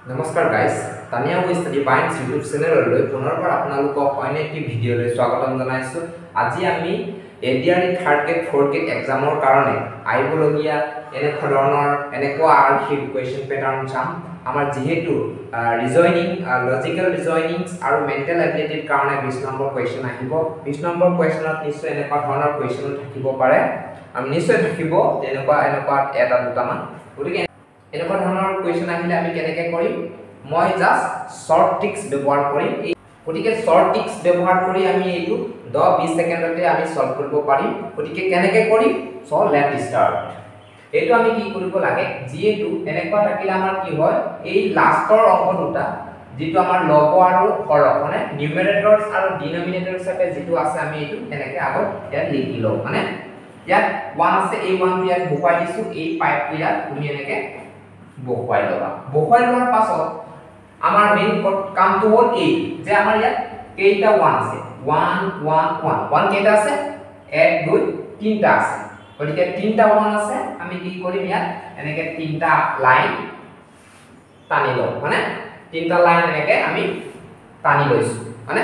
नमस्कार गाइस तानिया वो study points YouTube चैनेलলৈ পুনৰবাৰ আপোনালোকক অন্য একটি ভিডিঅলৈ স্বাগতম জনাইছো আজি আমি ADRE third grade fourth grade এক্সামৰ কাৰণে আইবলগিয়া এনেকুৱা আৰ্হিক কোৱেশ্চন পেটাৰ্ন চাম আমাৰ যেহেতু ৰিজনিং লজিক্যাল ৰিজনিংস আৰু মেন্টাল এবিলিটিৰ কাৰণে 20 নম্বৰ কোৱেশ্চন আহিব 20 নম্বৰ কোৱেশ্চনত নিশ্চয় এনেকুৱা ধৰণৰ কোৱেশ্চন থাকিব পাৰে আমি নিশ্চয় থাকিব তেনেকুৱা এটা দুটামান গতিকে এনেকুৱা ধৰণৰ কোৱেশ্চন আহিলে আমি কেনেকৈ কৰিম মই জাস্ট শৰ্ট ট্ৰিক্স ব্যৱহাৰ কৰিম গতিকে শৰ্ট ট্ৰিক্স ব্যৱহাৰ কৰি আমি এইটো 10-20 সেকেন্ডতে আমি সলভ কৰিব পাৰিম গতিকে কেনেকৈ কৰিম সো লেট স্টাৰ্ট এইটো আমি কি কৰিব লাগে যেহেতু এনেকুৱা থাকিলে আমাৰ কি হয় এই লাষ্টৰ অংক দুটা যেটো আমাৰ লব আৰু হৰক মানে নিউমেৰেটৰস আৰু ডিনোমিনেটৰ হিচাপে যেটো আছে আমি এইটো এনেকৈ আগত ইয়াত লিখি লও মানে ইয়াত 1 আছে এই 1 টো ইয়াত বহুৱাই দিছো এই 5 টো ইয়াত তুমি এনেকৈ বহুৱাই লবা বহুৱাই লোৱাৰ পাছত আমাৰ মেইন কামটো হ'ল এই যে আমাৰ ইয়াত কেইটা 1 আছে 1 1 1 1 কেইটা আছে 1 2 তিনটা আছে গতিকে তিনটা 1 আছে আমি কি কৰিম ইয়াত এনেকৈ তিনটা লাইন টানি লও মানে তিনটা লাইন এনেকৈ আমি টানি লৈছো মানে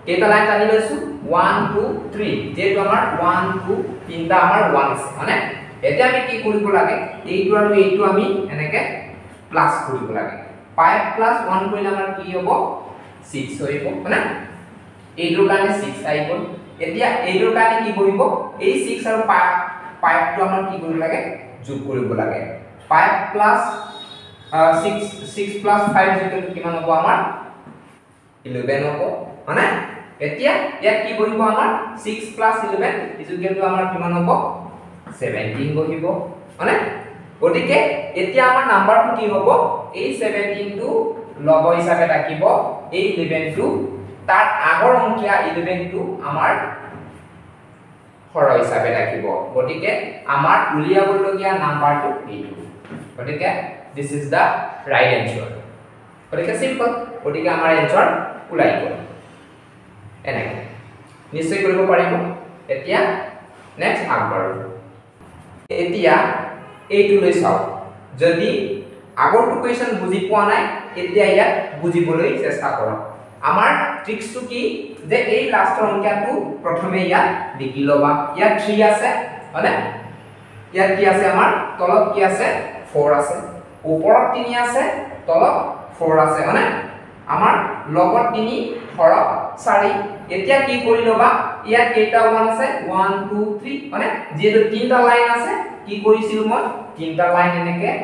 কেইটা লাইন টানি লৈছো 1 2 3 যেটো আমাৰ 1 2 তিনটা আমাৰ 1 আছে মানে এতিয়া আমি কি কৰিব লাগে এইটো আৰু এইটো আমি এনেকৈ প্লাস কৰিব লাগে 5 plus 1 কৰিলে আমাৰ কি হ'ব 6 হৈব মানে এইটোৰ কাৰণে 6 আহিব এতিয়া এইটোৰ কাৰণে কি কৰিব এই 6 আৰু 5 টো আমাৰ কি কৰিব লাগে যোগ কৰিব লাগে 5 plus 6 plus 5 যেটো কিমান হ'ব আমাৰ 11 হ'ব মানে এতিয়া ইয়াত কি কৰিব আমাৰ 6 plus 11 ইজুকেলটো আমাৰ কিমান হ'ব 17 বহিব মানে গটিকে এতিয়া আমাৰ নাম্বাৰটো কি হ'ব এই 17 টো লব হিচাপে থাকিব এই 11 টো তাৰ আগৰ অংকিয়া 11 টো আমাৰ হৰ হিচাপে থাকিব গটিকে আমাৰ উলিয়াবলগীয়া নাম্বাৰটো এইটো গটিকে this is the right answer গটিকে সিম্পল গটিকে আমাৰ এনসাৰ ওলাই গ'ল এনেকৈ নিশ্চয় কৰিব পাৰিব এতিয়া নেক্সট আগবাঢ়ো এতিয়া এইটো লৈ চাও যদি আগৰটো কোৱেশ্চন বুজি পোৱা নাই এতিয়া ইয়াত বুজিবলৈ চেষ্টা কৰক আমাৰ ট্ৰিক্সটো কি যে এই লাষ্টৰ অংকটো প্ৰথমে ইয়াত লিখি লবা ইয়াত 3 আছে মানে ইয়াত কি আছে আমাৰ তলত কি আছে 4 আছে ওপৰত 3 আছে তলত 4 আছে মানে আমাৰ লগত 3 হৰক 4 এতিয়া কি কৰি লবা ইয়াত কেইটা 1 আছে 1 2 3 মানে যেটো তিনটা লাইন আছে কি কৰিছিল মই তিনটা লাইন এনেকৈ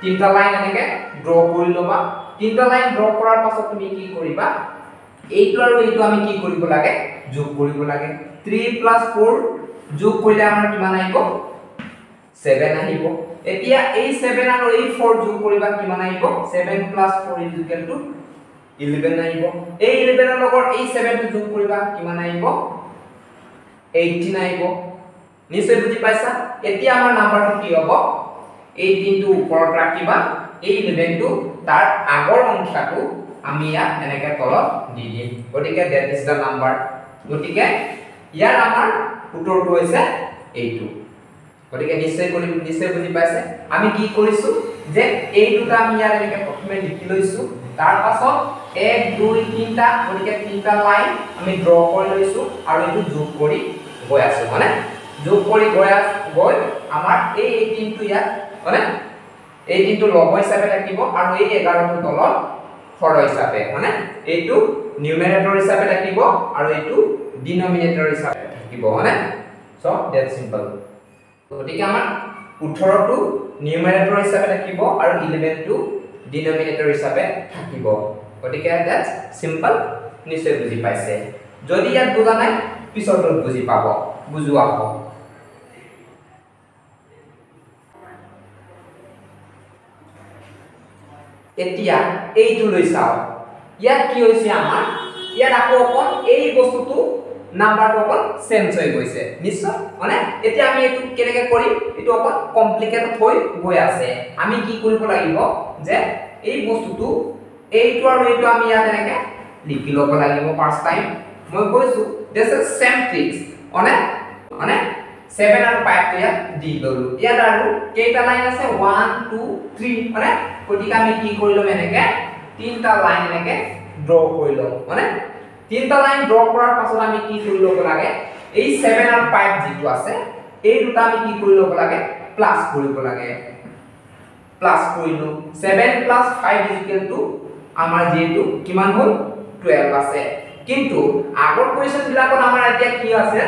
তিনটা লাইন এনেকৈ ড্ৰ কৰি লবা তিনটা লাইন ড্ৰ কৰাৰ পাছত তুমি কি কৰিবা এইটো আৰু এইটো আমি কি কৰিব লাগে যোগ কৰিব লাগে 3 plus 4 যোগ কৰিলে আমাৰ কিমান আহিব 7 আহিব এতিয়া এই 7 আৰু এই 4 যোগ কৰিবা কিমান আহিব 7 plus 4 11 আহিব এই 11 ৰ লগত এই 7 টো যোগ কৰিবা কিমান আহিব 18 আহিব নিশ্চয় বুজি পাইছা এতিয়া আমাৰ নাম্বাৰটো কি হ'ব 18 টো ওপৰত ৰাখিবা এই 11 টো তাৰ আগৰ অংশটো আমি ইয়াত এনেকৈ তলত দি দিম গতিকে দ্যাট ইজ দা নাম্বাৰ গতিকে ইয়াৰ আমাৰ উত্তৰটো হৈছে এইটো গতিকে নিশ্চয় বুজি পাইছে আমি কি কৰিছো যে এই দুটা আমি ইয়াত এনেকৈ প্ৰথমে লিখি লৈছো তাৰ পাছত 1 2 3 টা গতিকে তিনটা লাইন আমি ড্ৰ কৰি লৈছো আৰু এইটো যোগ কৰি গৈ আছো মানে যোগ কৰি গৈ আমাৰ এই 18 টো ইয়াত মানে 18 টো লব হিচাপে থাকিব আৰু এই 11 টো তলত হৰ হিচাপে মানে এইটো নিউমেৰেটৰ হিচাপে থাকিব আৰু এইটো ডিনোমিনেটৰ হিচাপে থাকিব মানে সো দ্যাট সিম্পল গতিকে আমাৰ 18 টো নিউমেৰেটৰ হিচাপে থাকিব আৰু 11 টো ডিনোমিনেটৰ হিচাপে থাকিব গতিকে দ্যাটস সিম্পল নিশ্চয় বুজি পাইছে যদি ইয়াত বুজা নাই পিছৰটো বুজি পাব বুজুৱা হ'ব এতিয়া এইটো লৈ চাও ইয়াত কি হৈছে আমাৰ ইয়াত আকৌ অকল এই বস্তুটো নাম্বাৰটো অকল চেঞ্জ হৈ গৈছে নিশ্চয় মানে এতিয়া আমি এইটো কেনেকৈ কৰিম এইটো অকল কমপ্লিকেটেড হৈ গৈ আছে আমি কি কৰিব লাগিব যে এই বস্তুটো এইটো আৰু এইটো আমি ইয়াত এনেকৈ লিখি ল'ব লাগিব ফাৰ্স্ট টাইম মই কৈছো দিস ইজ সেম ট্ৰিক্স মানে 7 আৰু 5 টো ইয়াত দি ললো ইয়াত আৰু কেইটা লাইন আছে 1 2 3 মানে গতিকে আমি কি কৰিলম এনেকে তিনটা লাইন এনেকে ড্ৰ কৰিলম মানে তিনটা লাইন ড্ৰ কৰাৰ পাছত আমি কি কৰি লব লাগে এই 7 আৰু 5 যেটো আছে এই দুটা আমি কি কৰি লব লাগে প্লাস কৰিব লাগে প্লাস কৰিলো 7 + 5 আমাৰ যেটো কিমান হল 12 আছে কিন্তু আগৰ কোৱেশ্চন বিলাকত আমাৰ এতিয়া কি আছে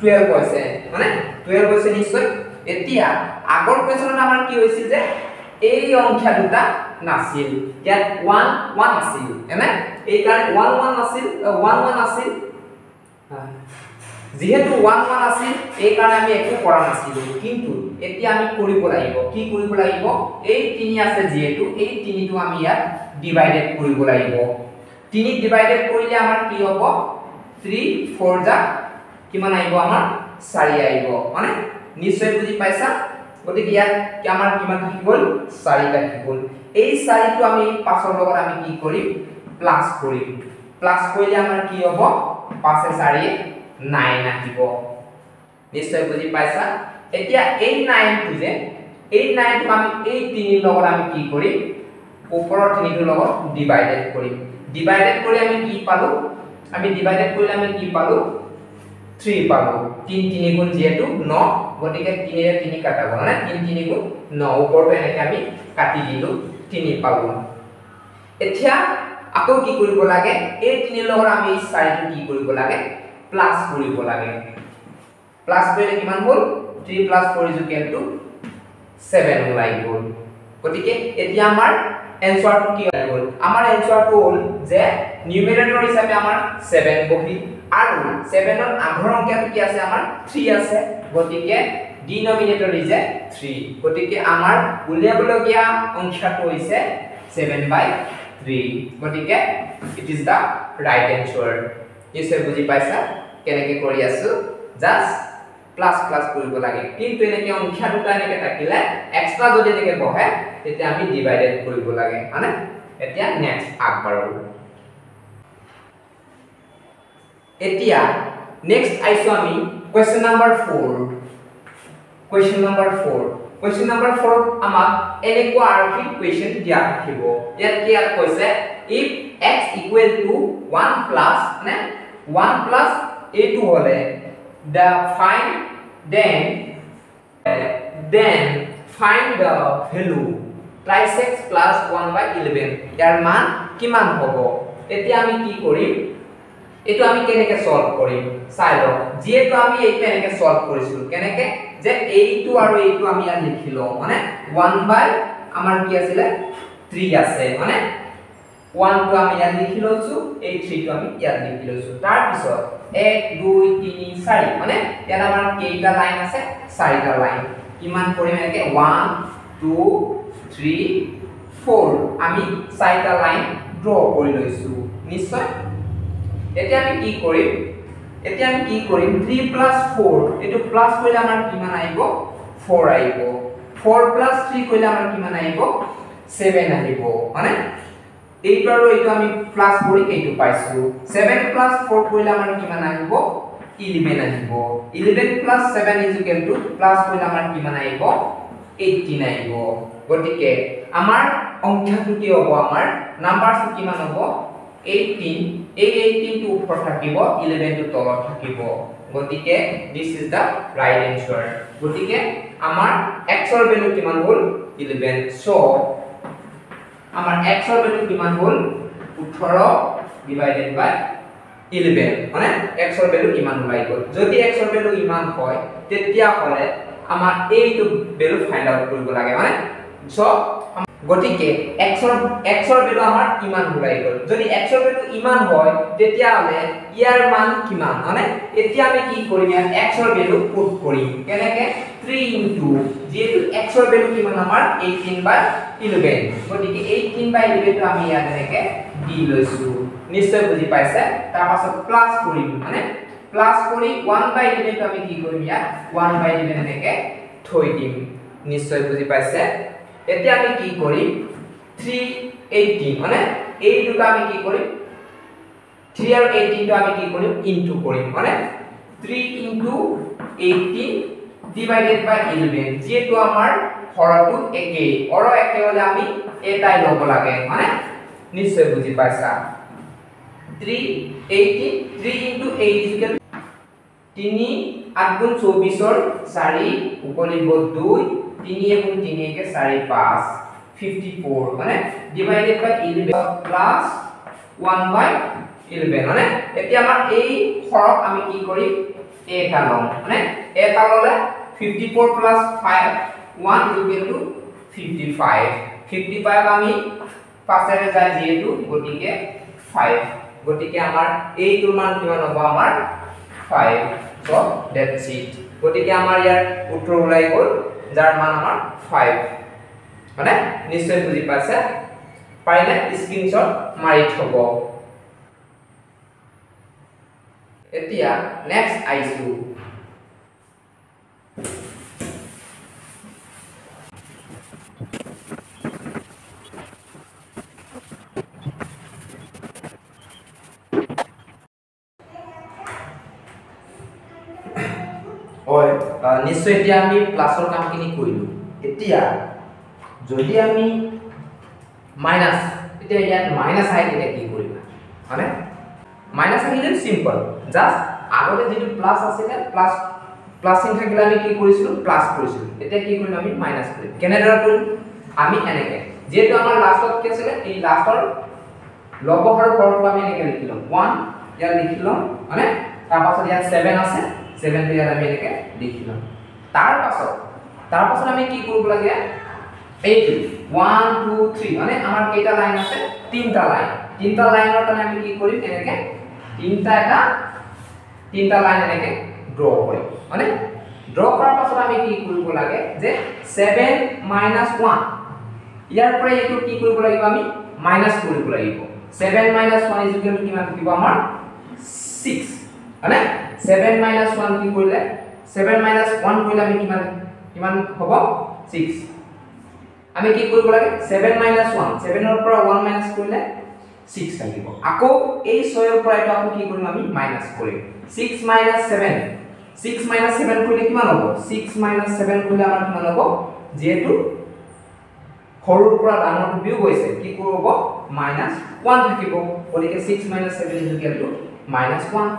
12 কৈছে মানে 12 কৈছে নিশ্চয় এতিয়া আগৰ কোৱেশ্চনত আমাৰ কি হৈছিল যে এই সংখ্যা দুটা নাছিল ইয়াত 1 1 আছিল এনে এই কাৰণে 1 1 আছিল 1 1 আছিল যেহেতু 1 1 আছিল এই কাৰণে আমি একো কৰা নাছিল কিন্তু এতিয়া আমি কৰিব লাগিব কি কৰিব লাগিব এই 3 আছে যেহেতু এই 3 টো আমি ইয়াত ডিভাইডেড কৰিব লাগিব 3 ডিভাইডেড কৰিলে আমাৰ কি হ'ব 3 4 যা কিমান আহিব আমাৰ 4 আহিব মানে নিশ্চয় বুজি পাইছা গতিকে ইয়াত কি আমাৰ কিমান থাকি গল 4 থাকি গল এই 4 টো আমি পাছৰ লগত আমি কি কৰিম প্লাস কৰিম প্লাস কৰিলে আমাৰ কি হ'ব 5 এ 4 9 আহিব নিশ্চয় বুজি পাইছা এতিয়া এই 9 টো যে এই 9 টো আমি এই 3 লগত আমি কি কৰিম ওপৰৰ 3 টোৰ লগত ডিভাইডেড কৰিম ডিভাইডেড কৰি আমি কি পালো আমি ডিভাইডেড কৰিলে আমি কি পালো 3 পালো 3 3 গুণ যেটো 9 গতিকে 3 এ 3 কাটা গল না 3 3 গুণ 9 ওপৰটো এনেকে আমি কাটি দিলো 3 পালো এতিয়া আকৌ কি কৰিব লাগে এই 3 লগত আমি এই 4 টো কি কৰিব লাগে প্লাস কৰিব লাগে প্লাস কৰিলে কিমান হ'ল 3 + 4 7 ওলাই গল গতিকে এতিয়া আমাৰ এনসাৰটো কি হৈ গল আমাৰ এনসাৰটো হ'ল যে নিউমেৰেটৰ হিচাপে আমাৰ 7 বহি আৰু 7 ৰ আধাৰ অংকটো কি আছে আমাৰ 3 আছে গতিকে ডিনোমিনেটৰ ইজ 3 গতিকে আমাৰ উলিয়াবলগীয়া অংশটো হৈছে 7/3 গতিকে it is the right answer নিশ্চয় বুজি পাইছা কেনেকৈ কৰি আছো জাস্ট প্লাস প্লাস কৰিব লাগে কিন্তু এনেকে সংখ্যা দুটা এনেকে থাকিলে এক্সট্ৰা যদি এনেকে বহে তেতিয়া আমি ডিভাইডেড কৰিব লাগে মানে এতিয়া নেক্সট আগবাঢ়ো এতিয়া নেক্সট আইছো আমি question number 4 question number 4 question number 4 আমাক এনেকুৱা আৰু কি কোৱেশ্চন দিয়া থাকিব ইয়াত কি কৈছে if x = 1 plus মানে 1 plus a2 হলে the find then find the value twice x plus 1/11 ইয়াৰ মান কিমান হ'ব এতিয়া আমি কি কৰিম এটো আমি কেনেকৈ সলভ কৰিম চাই লও যেটো আমি এইটো এনেকৈ সলভ কৰিছিল কেনেকৈ যে a2 আৰু a2 আমি ইয়াত লিখিলো মানে 1 আমাৰ কি আছিল 3 আছে মানে 1 টো আমি ইয়াত লিখি লৈছো এই 3 টো আমি ইয়াত লিখি লৈছো তাৰ পিছত 1 2 3 4 মানে ইয়াত আমাৰ কেইটা লাইন আছে 4টা লাইন কিমান কৰিম এনেকে 1 2 3 4 আমি 4টা লাইন ড্ৰ কৰি লৈছো নিশ্চয় এতিয়া আমি কি কৰিম 3 + 4 এটো প্লাস কৰিলে আমাৰ কিমান আহিব 4 আহিব 4 + 3 কৰিলে আমাৰ কিমান আহিব 7 আহিব মানে এইটো আৰু এইটো আমি প্লাস কৰি এইটো পাইছো 7 + 4 কৰিলে আমাৰ কিমান আহিব 11 আহিব 11 + 7 প্লাস কৰিলে আমাৰ কিমান আহিব 18 আহিব গতিকে আমাৰ অংকটো কি হ'ব আমাৰ নাম্বাৰটো কিমান হ'ব 18 এই 18 টো ওপৰত থাকিব 11 টো তলত থাকিব গতিকে this is the right answer গতিকে আমাৰ x ৰ ভ্যালু কিমান হ'ল 11 সো আমাৰ x ৰ ভ্যালু কিমান হ'ল 18 / 11 মানে x ৰ ভ্যালু ইমান ওলাই গ'ল যদি x ৰ ভ্যালু ইমান হয় তেতিয়া হলে আমাৰ এইটো ভ্যালু ফাইন্ড আউট কৰিব লাগে মানে সো গতিকে x ৰ ভ্যালু আমাৰ ইমান ওলাই গ'ল যদি x ৰ ভ্যালু ইমান হয় তেতিয়া হলে ইয়াৰ মান কিমান মানে এতিয়া আমি কি কৰিম x ৰ ভ্যালু পুট কৰিম কেনেকৈ 3 যেহেতু x ৰ ভ্যালু কিমান আমাৰ 18/11 গতিকে 18/11 টো আমি ইয়াত এনেকে দি লৈছো নিশ্চয় বুজি পাইছে তাৰ পাছত প্লাস কৰিম মানে প্লাস কৰি 1/11 টো আমি কি কৰিম ইয়াত 1/11 এনেকে থৈ দিম নিশ্চয় বুজি পাইছে এতিয়া আমি কি কৰিম 318 মানে এই দুটা আমি কি কৰিম 3 আৰু 18 টো আমি কি কৰিম ইনটু কৰিম মানে 3 into 18 divided by 11 যেটো আমাৰ হৰটো একে অৰ একে হলে আমি এটাই লব লাগে মানে নিশ্চয় বুজি পাইছা 3 18 3 into 8 is equal 3 8 গুণ 24 ৰ 4 উপলিব 2 3 গুণ 3 কে 4 5 54 মানে divided by 11 plus 1 by 11 মানে এতিয়া আমাৰ এই হৰক আমি কি কৰিম এটা লম মানে এটা ললে 54 plus 5 1 is equal to 55 55 আমি পাঁচেৰে যায় যেহেতু গতিকে 5 গতিকে আমাৰ এইটোৰ মান কিমান হ'ব আমাৰ 5 so that's it গতিকে আমাৰ ইয়াৰ উত্তৰ ওলাই গ'ল যাৰ মান আমাৰ 5 মানে নিশ্চয় বুজি পাইছে পাৰিলে স্ক্ৰিনশ্বট মাৰি থব এতিয়া নেক্সট আইছো নিশ্চয় এতিয়া আমি প্লাসৰ কামখিনি কৰিলো এতিয়া যদি আমি মাইনাস এতিয়া ইয়াত মাইনাস আই তেতিয়া কি কৰিবা মানে মাইনাস আহিলে সিম্পল জাস্ট আগতে যেটো প্লাস আছিল প্লাস প্লাস চিন থাকিলে আমি কি কৰিছিলো প্লাস কৰিছিলো এতিয়া কি কৰিম আমি মাইনাস কৰিম কেনেদৰে কৰিম আমি এনেকে যেটো আমাৰ লাষ্টত কি আছিল এই লাষ্টৰ লবহৰ হৰটো আমি এনেকে লিখিলো 1 ইয়াত লিখিলো মানে তাৰ পাছত ইয়াত 7 আছে 7 টো ইয়াত আমি এনেকে লিখিলো তাৰ পাছত আমি কি কৰিব লাগে এইটো 1 2 3 মানে আমাৰ কেইটা লাইন আছে তিনটা লাইনৰ কাৰণে আমি কি কৰিম এনেকে তিনটা লাইন এনেকে ড্ৰ কৰিম মানে ড্ৰ কৰাৰ পাছত আমি কি কৰিব লাগে যে 7 minus 1 ইয়াৰ পৰা এইটো কি কৰিব লাগিব আমি মাইনাস কৰিব লাগিব 7 minus 1 is equal to কিমান থাকিব আমাৰ 6 মানে 7 minus 1 কি কৰিলে 7 minus 1 কৰিলে আমি কিমান হ'ব 6 আমি কি কৰিব লাগে 7 minus 1 7 ৰ পৰা 1 minus কৰিলে 6 থাকিব আকৌ এই 6 ৰ পৰা এটা কি কৰিম আমি মাইনাস কৰিম 6 minus 7 কৰিলে কিমান হ'ব 6 minus 7 কৰিলে আমাৰ কিমান হ'ব যেহেতু হৰৰ পৰা ডাঙৰটো বিয়োগ হৈছে কি কৰিব -1 থাকিব গতিকে 6 minus 7 is equal to -1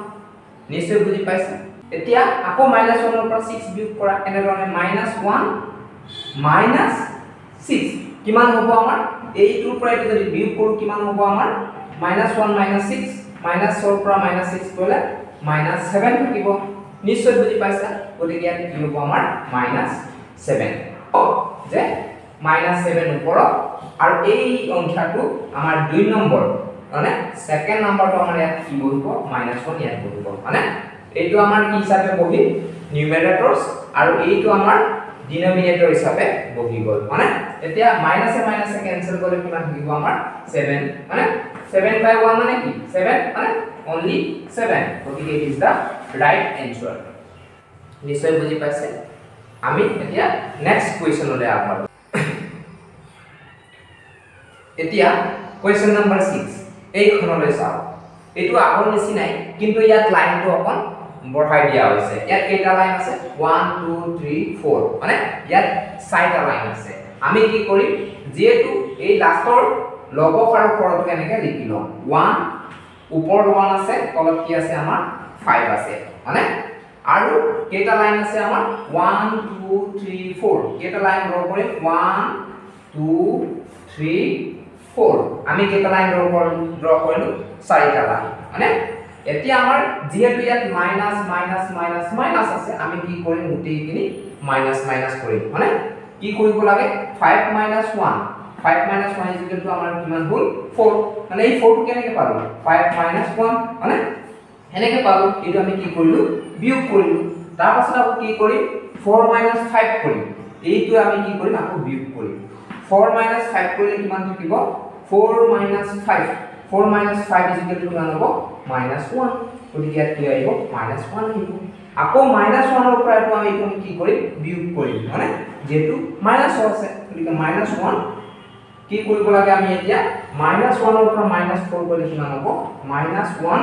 নিশ্চয় বুজি পাইছে এতিয়া আকৌ -1 ৰ পৰা 6 বিয়োগ কৰা এনেধৰণে -1 6 কিমান হ'ব আমাৰ এইটোৰ পৰা এটা যদি বিয়োগ কৰো কিমান হ'ব আমাৰ -1 -6 -4 ৰ পৰা -6 কৰিলে -7 থাকিব নিশ্চয় বুজি পাইছা গতিকে ইয়াত কি হ'ব আমাৰ -7 যে -7 ওপৰত আৰু এই সংখ্যাটো আমাৰ 2 নম্বৰ মানে সেকেন্ড নম্বৰটো আমাৰ ইয়াত কি বহিব -1 ইয়াত বহিব মানে এইটো আমাৰ কি হিচাপে বহি নিউমেৰেটৰস আৰু এইটো আমাৰ ডিনোমিনেটৰ হিচাপে বহি গ'ল মানে এতিয়া মাইনাসে কেনসেল কৰিলে কিমান থাকিব আমাৰ 7 মানে 7 by 1 মানে কি 7 মানে only 7 গতিকে it is the right answer নিশ্চয় বুজি পাইছে আমি এতিয়া নেক্সট কোৱেশ্চনলৈ আগবাঢ়ো এতিয়া কোৱেশ্চন নম্বৰ 6 এইখনলৈ চাও এটো আগৰ নিচিনাই কিন্তু ইয়াত লাইনটো অকন বঢ়াই দিয়া হৈছে ইয়াত কেইটা লাইন আছে 1 2 3 4 মানে ইয়াত 6টা লাইন আছে আমি কি কৰিম যেহেতু এই লাষ্টৰ লবক আৰু হৰটো এনেকে লিখি লম 1 ওপৰত 1 আছে তলত কি আছে আমাৰ 5 আছে মানে আৰু কেইটা লাইন আছে আমাৰ 1 2 3 4 কেইটা লাইন ড্ৰ কৰিম 1 2 3 4 আমি কেইটা লাইন ড্ৰ কৰিলো 4টা লাইন মানে এতিয়া আমাৰ যেহেতু ইয়াত মাইনাস মাইনাস মাইনাস মাইনাস আছে আমি কি কৰিম গোটেইখিনি মাইনাস মাইনাস কৰিম মানে কি কৰিব লাগে 5 minus 1 5 minus 1 is equal to আমাৰ কিমান হ'ল 4 মানে এই 4 টো কেনেকৈ পালো 5 minus 1 মানে এনেকৈ পালো এটো আমি কি কৰিলো বিয়োগ কৰিলো তাৰ পাছত আকৌ কি কৰিম 4 minus 5 কৰিম এইটো আমি কি কৰিম আকৌ বিয়োগ কৰিম 4 minus 5 কৰিলে কিমান থাকিব 4 minus 5 4 minus 5 is equal to কিমান হ'ব -1 গতিকে ইয়াত কি আহিব -1 আহিব আকৌ -1 ৰ পৰা আমি এইটো কি কৰিম বিয়োগ কৰিম মানে যেটো মাইনাস আছে গতিকে -1 কি কৰিব লাগে আমি এতিয়া -1 ৰ পৰা -4 কৰিলে কিমান হ'ব -1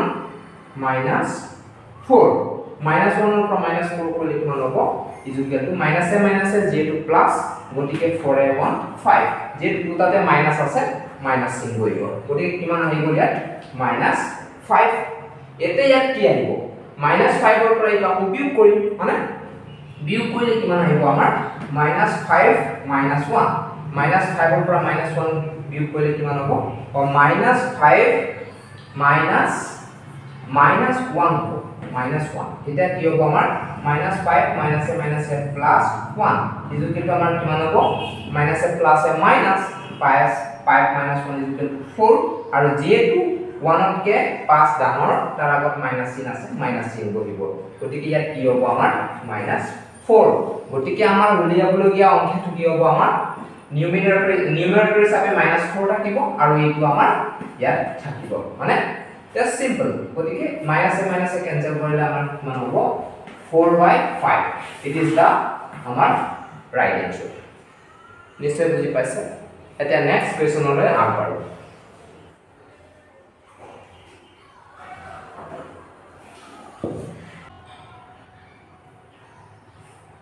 -4 -1 পৰা -4 কৰিলে কিমান হ'ব ইকুৱেল টু মাইনাছে যেটো প্লাস গতিকে 4 1 5 যে দুটাতে মাইনাস আছে মাইনাস চিন কৰিব গতিকে কিমান আহিব ইয়াত -5 এতে ইয়াত কি আহিব -5 ৰ পৰা এটা বিয়োগ কৰিম মানে বিয়োগ কৰিলে কিমান আহিব আমাৰ -5 -1 -5 ৰ পৰা -1 বিয়োগ কৰিলে কিমান হ'ব -5 -1 এটা কি হ'ব আমাৰ -5 মাইনাসে প্লাস 1 ইজু কিন্তু আমাৰ কিমান হ'ব মাইনাসে প্লাসে মাইনাস 5 -1 ইজু 4 আৰু যেটো 1 কে 5 ডাঙৰ তাৰ আগত মাইনাস চিন আছে মাইনাস চিন বহিব গতিকে ইয়াত কি হ'ব আমাৰ -4 গতিকে আমাৰ উলিয়াবলগীয়া অংকটো কি হ'ব আমাৰ নিউমেৰেটৰ হিচাপে -4 থাকিব আৰু এইটো আমাৰ ইয়াত থাকিব মানে just simple গতিকে মাইনাসে কেনসেল কৰিলে আমাৰ কিমান হ'ব 4/5 it is the আমাৰ right answer নিশ্চয় বুজি পাইছে এটা নেক্সট কোৱেশ্যনলৈ আগবাঢ়ো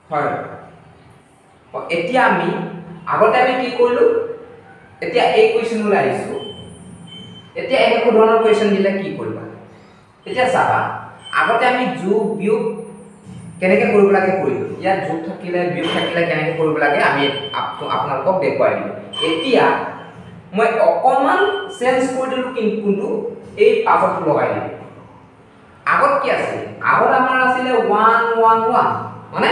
হয় এতিয়া আমি আগতে আমি কি কৰিলো এতিয়া এই কোৱেশ্যনলৈ আহিছো এতিয়া এনেকুৱা ধৰণৰ কোৱেশ্যন দিলে কি কৰিবা এতিয়া চাবা আগতে আমি যোগ বিয়োগ কেনেকৈ কৰিব লাগে কৰিলো ইয়াত যোগ থাকিলে বিয়োগ থাকিলে কেনেকৈ কৰিব লাগে আমি আপোনালোকক দেখুৱাই দিলো এতিয়া মই অকমান চেঞ্জ কৰি দিলো কিন্তু এই পাছটো লগাই দিলো আগত কি আছিল আগত আমাৰ আছিল 1 1 1 মানে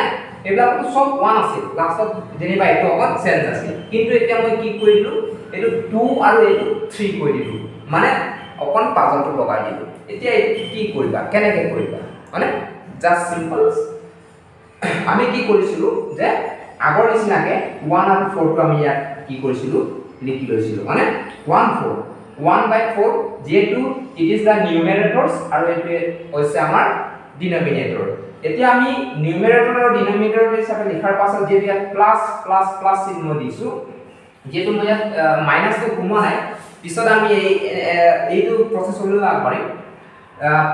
এবিলাক সব 1 আছিল লাষ্টত যেনিবা এটো অকন চেঞ্জ আছিল কিন্তু এতিয়া মই কি কৰিলো এটো 2 আৰু এটো 3 কৰি দিলো মানে অকন পাজলটো লগাই দিলো এতিয়া কি কৰিবা কেনেকৈ কৰিবা মানে জাস্ট সিম্পল আমি কি কৰিছিলো যে আগৰ নিচিনাকে 1 আৰু 4 টো আমি ইয়াত কি কৰিছিলো লিখি লৈছিলো মানে 1/4 যেটো ইট ইজ দা নিউমেৰেটৰস আৰু এটো হৈছে আমাৰ ডিনোমিনেটৰ এতিয়া আমি নিউমেৰেটৰ আৰু ডিনোমিনেটৰ হিচাপে লিখাৰ পাছত যে ইয়াত প্লাস প্লাস প্লাস চিহ্ন দিছো যেটো মই ইয়াত মাইনাসটো ঘুমা নাই পিছত আমি এইটো প্ৰসেছলৈ আগবাঢ়িম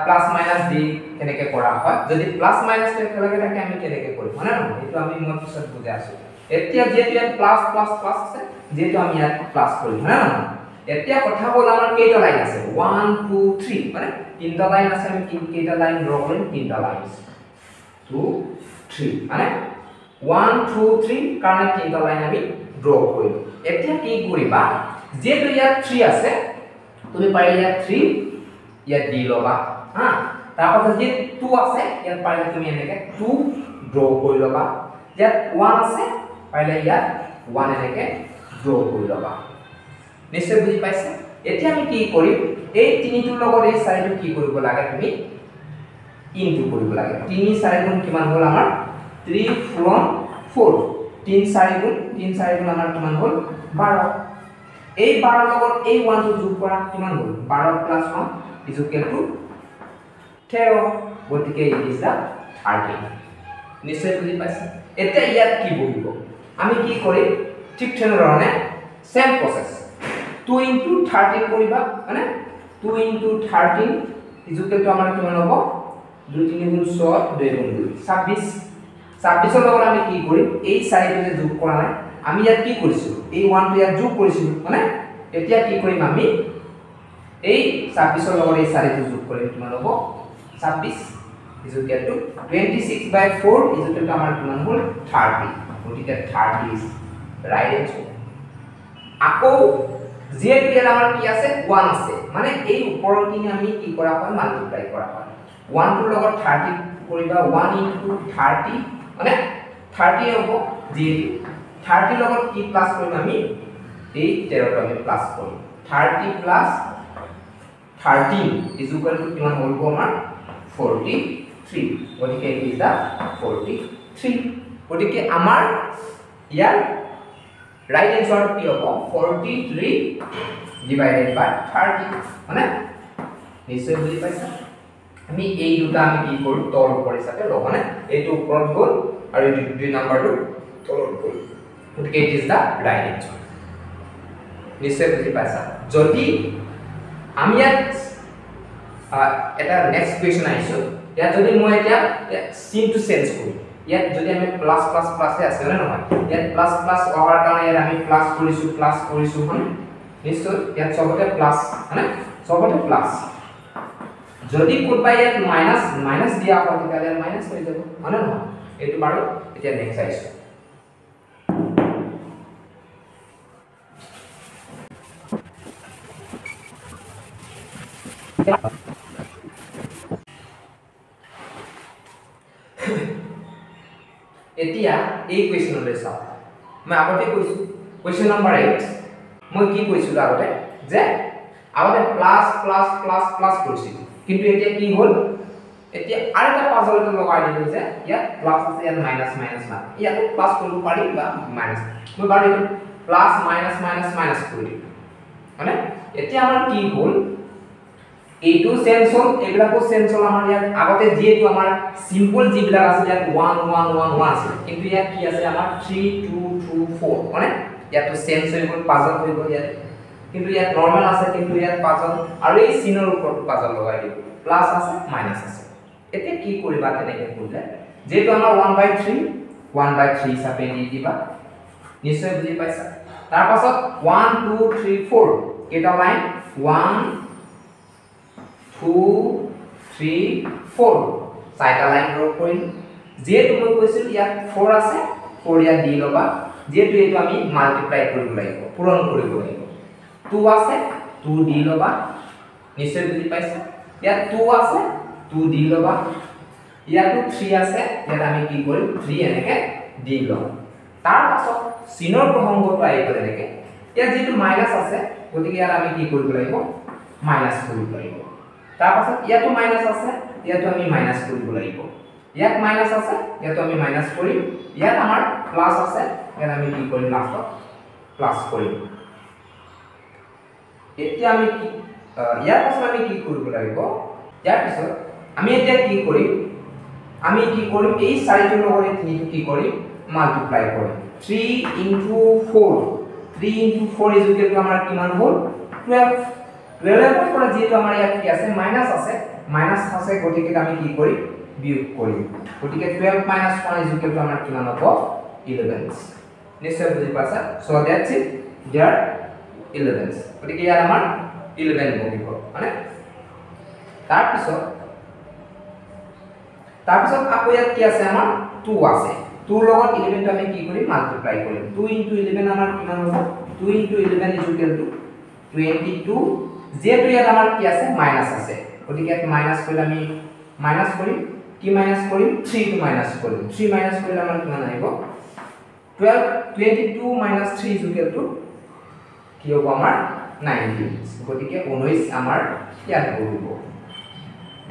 প্লাস মাইনাস দি কেনেকৈ কৰা হয় যদি প্লাস মাইনাস একেলগে থাকে আমি কেনেকৈ কৰিম মানে এইটো আমি মই পিছত বুজাই আছো এতিয়া যেটো ইয়াত প্লাস প্লাস প্লাস আছে যেটো আমি ইয়াত প্লাস কৰিম না এতিয়া কথা হ'ল আমাৰ কেইটা লাইন আছে 1 2 3 মানে তিনটা লাইন আছে আমি কেইটা লাইন ড্ৰ কৰিম তিনটা লাইন 2 3 মানে 1 2 3 কাৰণে তিনটা লাইন আমি ড্ৰ কৰিলো এতিয়া কি কৰিবা যেটো ইয়াত 3 আছে তুমি পাৰিলে ইয়াত 3 ইয়াত দি লবা হা তাৰপৰ যে 2 আছে ইয়াত পাৰিলে তুমি এনেকে 2 ড্ৰ কৰি লবা ইয়াত 1 আছে পাৰিলে ইয়াত 1 এনেকে ড্ৰ কৰি লবা নিশ্চয় বুজি পাইছে এতিয়া আমি কি কৰিম এই তিনিটোৰ লগত এই চাৰিটো কি কৰিব লাগে তুমি ইনটু কৰিব লাগে 3 4 গুণ কিমান হ'ল আমাৰ 3 from 4 3 4 গুণ আমাৰ কিমান হ'ল 12 এই 12 লগত এই 1 টো যোগ কৰা কিমান হ'ল 12 + 1 is equal to 13 গতিকে ইট ইজ দা 13 নিশ্চয় বুজি পাইছে এতিয়া ইয়াত কি বহিব আমি কি কৰিম ঠিক তেনেধৰণে সেম প্ৰসেস 2 * 13 কৰিবা মানে 2 * 13 is equal to আমাৰ কিমান হ'ব 2 3 গুণ 6 2 গুণ 2 26 26 ৰ লগত আমি কি কৰিম এই 4 টো যোগ কৰা নাই আমি ইয়াত কি কৰিছো এই 1 টো ইয়াত যোগ কৰিছো মানে এতিয়া কি কৰিম আমি এই 26 ৰ লগত এই 4 টো যোগ কৰিম কিমান হ'ব 26 is equal to 26/4 is equal to আমাৰ কিমান হ'ল 30 গতিকে 30 is right answer আকৌ যেটো ইয়াত আমাৰ কি আছে 1 আছে মানে এই ওপৰৰ কিনি আমি কি কৰা হয় মাল্টিপ্লাই কৰা হয় 1 টোৰ লগত 30 কৰিবা 1 * 30 মানে 30 হ'ব যেটো 30 লগত কি প্লাস কৰিম আমি এই 13 টো আমি প্লাস কৰিম 30 + 13 is equal to কিমান হ'ব আমাৰ 43 গতিকে it is the 43 গতিকে আমাৰ ইয়াৰ right answer কি হ'ব 43 divided by 30 মানে নিশ্চয় বুজি পাইছা আমি এই দুটা আমি কি কৰো তল ওপৰ হিচাপে লও মানে এইটো ওপৰত গল আৰু এই দুই নাম্বাৰটো তলত গল গতিকে it is the right answer নিশ্চয় বুজি পাইছা যদি আমি ইয়াত এটা নেক্সট কোৱেশ্যন আইছো ইয়াত যদি মই এতিয়া চিনটো চেঞ্জ কৰো ইয়াত যদি আমি প্লাস প্লাস প্লাস আছে না নহয় ইয়াত প্লাস প্লাস অহাৰ কাৰণে ইয়াত আমি প্লাস কৰিছো হয় নিশ্চয় ইয়াত সবতে প্লাস মানে সবতে প্লাস যদি কোনবা ইয়াত মাইনাস দিয়া হয় তেতিয়ালে মাইনাস হৈ যাব হয় না নহয় এটো বাৰু এতিয়া নেক্সট আইছো এতিয়া এই কোৱেশ্চনলৈ চাও মই আগতে কৈছো কোৱেশ্চন নম্বৰ 8 মই কি কৈছিলো আগতে যে আগতে প্লাস প্লাস প্লাস প্লাস কৰিছিল কিন্তু এতিয়া কি হল এতিয়া আরেকটা পাজল এটা লগাই দিলো যে ইয়াত প্লাস আছে ইয়াত মাইনাস মাইনাস না ইয়াত প্লাস কৰিব পাৰি বা মাইনাস মই বাৰু প্লাস মাইনাস মাইনাস মাইনাস কৰি দিম মানে এতিয়া আমাৰ কি হল এইটো চেঞ্জ হল এবিলাকো চেঞ্জ হল আমাৰ ইয়াত আগতে যেটো আমাৰ সিম্পল জিবিলাক আছে ইয়াত 1 1 1 1 আছে কিন্তু ইয়াত কি আছে আমাৰ 3 2 2 4 মানে ইয়াত তো চেঞ্জ হৈ গল পাজল হৈ গল ইয়াত কিন্তু ইয়াত নরমাল আছে কিন্তু ইয়াত পাজল আৰু এই সিনৰ ওপৰত পাজল লগাই দিব প্লাস আছে মাইনাস আছে এতিয়া কি কৰিবা তেনেকে বুঝলে যেটো আমাৰ 1/3 হিচাপে দি দিবা নিশ্চয় বুজি পাইছা তাৰ পাছত 1 2 3 4 কেটা লাইন 1 2 3 4 চাইটা লাইন ড্ৰ কৰিম যেটো মই কৈছিল ইয়াত 4 আছে 4 ইয়াত দি লবা যেটো এটো আমি মাল্টিপ্লাই কৰিব লাগিব পূৰণ কৰিব লাগিব 2 আছে 2 দি লবা নিশ্চয় বুজি পাইছা ইয়াত 2 আছে 2 দি লবা ইয়াতো 3 আছে ইয়াত আমি কি কৰিম 3 এনেকে দি লম তাৰ পাছত সিনৰ প্ৰসংগটো আইব এনেকে ইয়াত যেটো মাইনাস আছে গতিকে ইয়াত আমি কি কৰিব লাগিব মাইনাস কৰিব লাগিব তাৰ পাছত ইয়াতো মাইনাস আছে ইয়াতো আমি মাইনাস কৰিব লাগিব ইয়াত মাইনাস আছে ইয়াতো আমি মাইনাস কৰিম ইয়াত আমাৰ প্লাস আছে ইয়াত আমি কি কৰিম লাষ্টত প্লাস কৰিম এতিয়া আমি কি ইয়াৰ পাছত আমি কি কৰিব লাগিব ইয়াৰ পিছত আমি এতিয়া কি কৰিম এই চাৰিটোৰ লগত তিনিটো কি কৰিম মাল্টিপ্লাই কৰিম 3 into 4 3 into 4 is equal to আমাৰ কিমান হ'ল 12 12 এৰ পৰা যেটো আমাৰ ইয়াত কি আছে মাইনাস আছে গতিকে আমি কি কৰিম বিয়োগ কৰিম গতিকে 12 minus 1 is equal to আমাৰ কিমান হ'ব 11 নিশ্চয় বুজি পাইছা সো দ্যাটস ইট দেয়াৰ 11 গতিকে ইয়াত আমাৰ 11 বহিব মানে তাৰপিছত আকৌ ইয়াত কি আছে আমাৰ 2 আছে 2 লগত 11 টো আমি কি কৰিম মাল্টিপ্লাই কৰিম 2 into 11 আমাৰ কিমান হ'ব 2 into 11 is equal to 22 যেটো ইয়াত আমাৰ কি আছে মাইনাস আছে গতিকে ইয়াত মাইনাস কৰিলে আমি মাইনাস কৰিম কি মাইনাস কৰিম 3 টো মাইনাস কৰিম 3 মাইনাস কৰিলে আমাৰ কিমান আহিব 22 minus 3 is equal to কি হ'ব আমাৰ 19 গতিকে 19 আমাৰ ইয়াত বহিব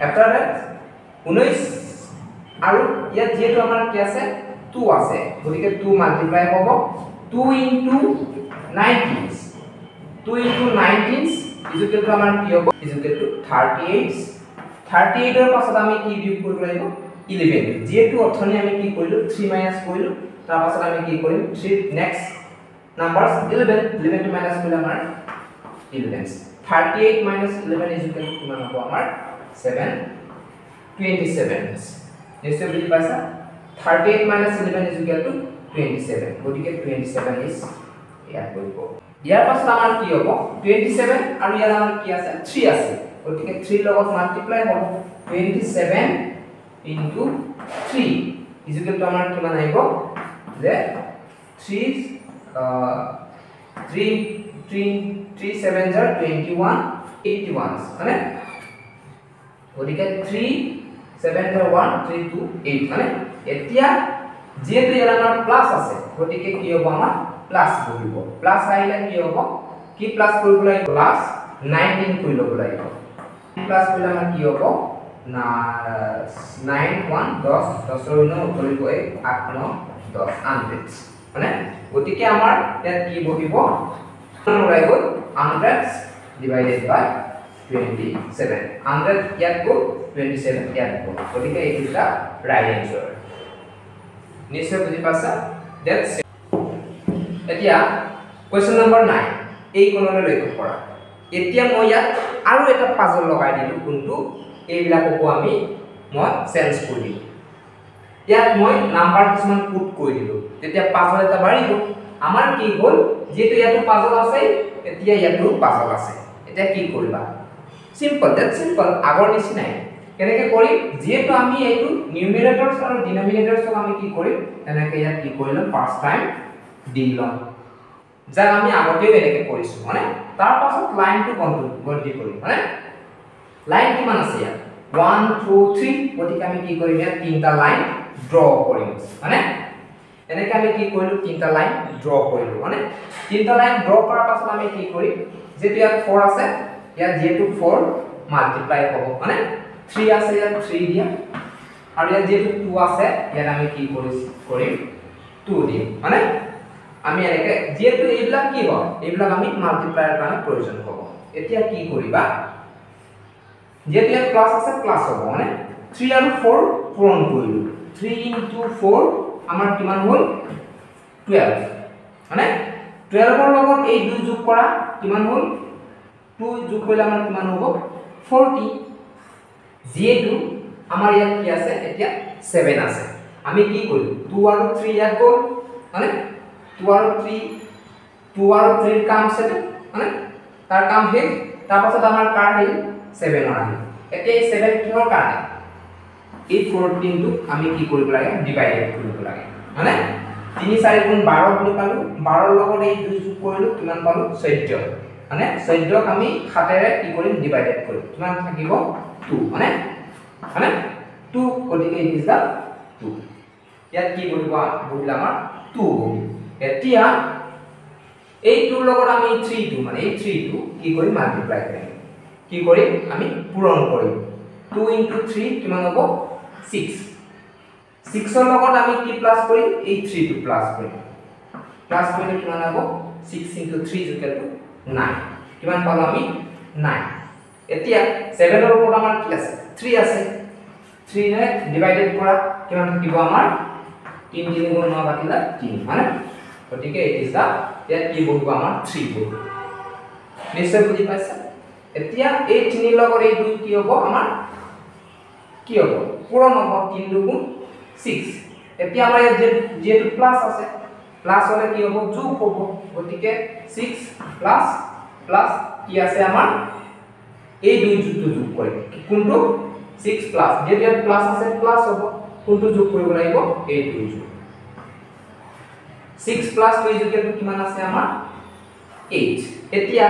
after that 19 আৰু ইয়াত যেটো আমাৰ কি আছে 2 আছে গতিকে 2 মাল্টিপ্লাই হ'ব 2 into 19 2 into 19 is equal to আমাৰ কি হ'ব is equal to 38 এৰ পাছত আমি কি বিয়োগ কৰিব লাগিব 11 যেটো অথনি আমি কি কৰিলো 3 মাইনাস কৰিলো তাৰ পাছত আমি কি কৰিম 3 নেক্সট নাম্বাৰস 11 টো মাইনাস কৰিলে আমাৰ 11 38 minus 11 is equal to কিমান হ'ব আমাৰ 27 নিশ্চয় বুজি পাইছা 38 minus 11 is equal to 27 গতিকে 27 is ইয়াত কৰিব ইয়াৰ পাছত আমাৰ কি হ'ব 27 আৰু ইয়াৰ আমাৰ কি আছে 3 আছে গতিকে 3 লগত মাল্টিপ্লাই হ'ব 27 into 3 is equal to আমাৰ কিমান আহিব যে 3 7 are 21 81 মানে গতিকে 3 7 are 1 3 2 8 মানে এতিয়া যেটো ইয়াৰ আমাৰ প্লাস আছে গতিকে কি হ'ব আমাৰ প্লাস বহিব প্লাস আহিলে কি হ'ব কি প্লাস কৰিব লাগিব প্লাস 19 কৰি ল'ব লাগিব প্লাস কৰিলে আমাৰ কি হ'ব না 9 1 10 10 ৰ 9 কৰিব 1 8 9 10 100 মানে গতিকে আমাৰ ইয়াত কি বহিব right go 100 divided by 27 100 ইয়াত go 27 ইয়াত go গতিকে এই দুটা রাইট আনসার নিশ্চয় বুজি পাছা দ্যাটস এতিয়া কোৱেশ্চন নম্বৰ 9 এই কোণলৈ লক্ষ্য কৰা এতিয়া মই ইয়াত আৰু এটা পাজল লগাই দিলো কোনটো এইবিলাককো আমি মই চেঞ্জ কৰি দিলোঁ ইয়াত মই নাম্বাৰ কিছুমান পুট কৰি দিলোঁ তেতিয়া পাজল এটা বাঢ়িব আমাৰ কি হ'ল যেটো ইয়াতো পাজল আছে এতিয়া ইয়াতো পাজল আছে এটা কি কৰিবা সিম্পল দ্যাট সিম্পল আগৰ নিচিনাই কেনেকৈ কৰিম যেটো আমি এইটো নিউমাৰেটৰছ আৰু ডিনমিনেটৰছ আমি কি কৰিম তেনেকৈ ইয়াত কি কৰিলো ফাৰ্স্ট টাইম দি লম যা আমি আগতেও এনেকৈ কৰিছো মানে তাৰ পাছত লাইনটো গন্তি কৰিম মানে লাইন কিমান আছে ইয়াত 1 2 3 গতিকে আমি কি কৰিম ইয়াত তিনটা লাইন ড্ৰ কৰিম মানে এনেকৈ আমি কি কৰিলো তিনটা লাইন ড্ৰ কৰিলো মানে তিনটা লাইন ড্ৰ কৰাৰ পাছত আমি কি কৰিম যেটো ইয়াত 4 আছে ইয়াত যেটো 4 মাল্টিপ্লাই হ'ব মানে 3 আছে ইয়াত 3 দিয়া আৰু ইয়াত যেটো 2 আছে ইয়াত আমি কি কৰিম 2 দিম মানে আমি এনেকৈ যেটো এইবিলাক কি হয় এইবিলাক আমি মাল্টিপ্লায়াৰ কাৰণে প্ৰয়োজন হ'ব এতিয়া কি কৰিবা যেটো ইয়াত প্লাস আছে প্লাস হ'ব মানে 3 আৰু 4 পূৰণ কৰিলো 3 into 4 আমাৰ কিমান হ'ল 12 মানে 12 ৰ লগত এই 2 যোগ কৰা কিমান হ'ল 2 যোগ কৰিলে আমাৰ কিমান হ'ব 40 যেটো আমাৰ ইয়াত কি আছে এতিয়া 7 আছে আমি কি কৰিলো 2 আৰু 3 ইয়াত গ'ল মানে 2 আৰু 3 ৰ কাম 7 মানে তাৰ কাম হে তাৰ পাছত আমাৰ কাৰ হে 7 ৰ আহিল এতিয়া এই 7 কিহৰ কাৰণে এই 14 টো আমি কি কৰিব লাগে ডিভাইডেড কৰিব লাগে মানে 3 4 গুণ 12 বুলি পালো 12 ৰ লগত এই 2 যোগ কৰিলো কিমান পালো 14 মানে 14 ক আমি 7 ৰে কি কৰিম ডিভাইডেড কৰিম কিমান থাকিব 2 মানে 2 গতিকে ইট ইজ দা 2 ইয়াত কি কৰিব বহিলা আমাৰ 2 বহি এতিয়া এই 2 ৰ লগত আমি 3 2 মানে এই 3 টো কি কৰিম মাল্টিপ্লাই কৰিম কি কৰিম আমি পূৰণ কৰিম 2 into 3 কিমান হ'ব 6 6 ৰ লগত আমি কি প্লাস কৰিম এই 3 টো প্লাস কৰিম প্লাস কৰিলে কিমান হ'ব 6 into 3 equal to 9 কিমান পালো আমি 9 এতিয়া 7 ৰ ওপৰত আমাৰ কি আছে 3 আছে 3 ৰে ডিভাইডেড কৰা কিমান থাকিব আমাৰ 3 3 গুণ 9 বাকিলা 3 মানে গতিকে ইট ইজ দা ইয়াত কি বহিব আমাৰ 3 বহিব নিশ্চয় বুজি পাইছা এতিয়া এই 3 লগত এই 2 কি হ'ব আমাৰ কি হ'ব পূৰণ হ'ব 3 2 গুণ 6 এতিয়া আমাৰ ইয়াত যেটো প্লাস আছে প্লাস হলে কি হ'ব যোগ হ'ব গতিকে 6 প্লাস প্লাস কি আছে আমাৰ এই 2 যোগটো যোগ কৰিম কোনটো 6 প্লাস যেটো ইয়াত প্লাস আছে প্লাস হ'ব কোনটো যোগ কৰিব লাগিব এই 2 যোগ 6 plus 2 is equal to কিমান আছে আমাৰ 8 এতিয়া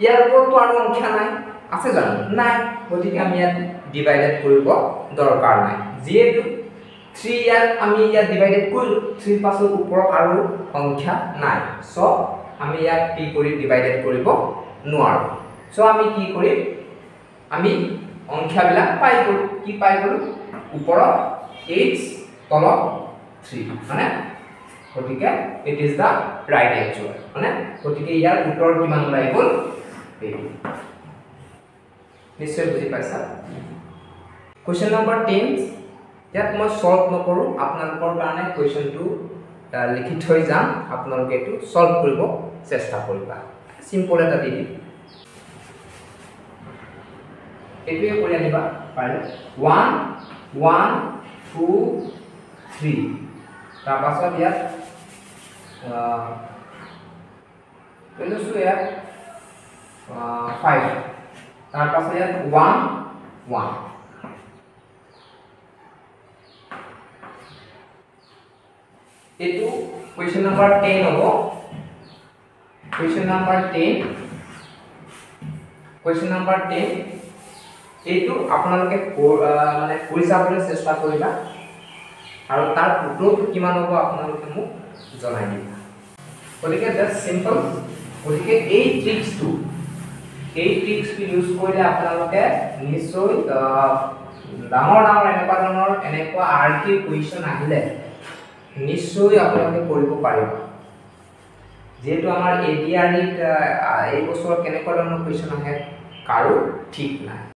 ইয়াৰ ওপৰতো আৰু সংখ্যা নাই আছে জানো নাই গতিকে আমি ইয়াত ডিভাইডেড কৰিব দৰকাৰ নাই যেটো 3 ইয়াত আমি ইয়াত ডিভাইডেড কৰিলো 3 পাছৰ ওপৰত আৰু সংখ্যা নাই সো আমি ইয়াত কি কৰি ডিভাইডেড কৰিব নোৱাৰো সো আমি কি কৰিম আমি সংখ্যাবিলাক পাই গলো কি পাই গলো ওপৰত 8 তলত 3 মানে গতিকে it is the right actual মানে গতিকে ইয়াৰ উত্তৰ কিমান ওলাই গ'ল এই নিশ্চয় বুজি পাইছা কোৱেশ্চন নম্বৰ 10 ইয়াত মই সলভ নকৰো আপোনালোকৰ কাৰণে কোৱেশ্চনটো লিখি থৈ যাম আপোনালোকে এটো সলভ কৰিব চেষ্টা কৰিবা সিম্পল এটা দি দিম এটোৱে কৰি আনিবা পাৰিলে 1 1 2 3 তাৰ পাছত ইয়াত ইয়াত 5 তাৰ পাছত ইয়াত 1 1 এটো কোৱেশ্চন নম্বৰ 10 হ'ব কোৱেশ্চন নম্বৰ 10 কোৱেশ্চন নম্বৰ 10 এটো আপোনালোকে মানে কৰি চাবলৈ চেষ্টা কৰিবা আৰু তাৰ উত্তৰটো কিমান হ'ব আপোনালোকে মোক জনাই দিবা গতিকে জাস্ট সিম্পল গতিকে এই ট্ৰিক্সটো ইউজ কৰিলে আপোনালোকে নিশ্চয় ডাঙৰ এনেকুৱা ধৰণৰ এনেকুৱা আৰটি কুৱেশ্চন আহিলে নিশ্চয় আপোনালোকে কৰিব পাৰিব যেহেতু আমাৰ এডিআৰইত এই বছৰ কেনেকুৱা ধৰণৰ কুৱেশ্চন আহে কাৰো ঠিক নাই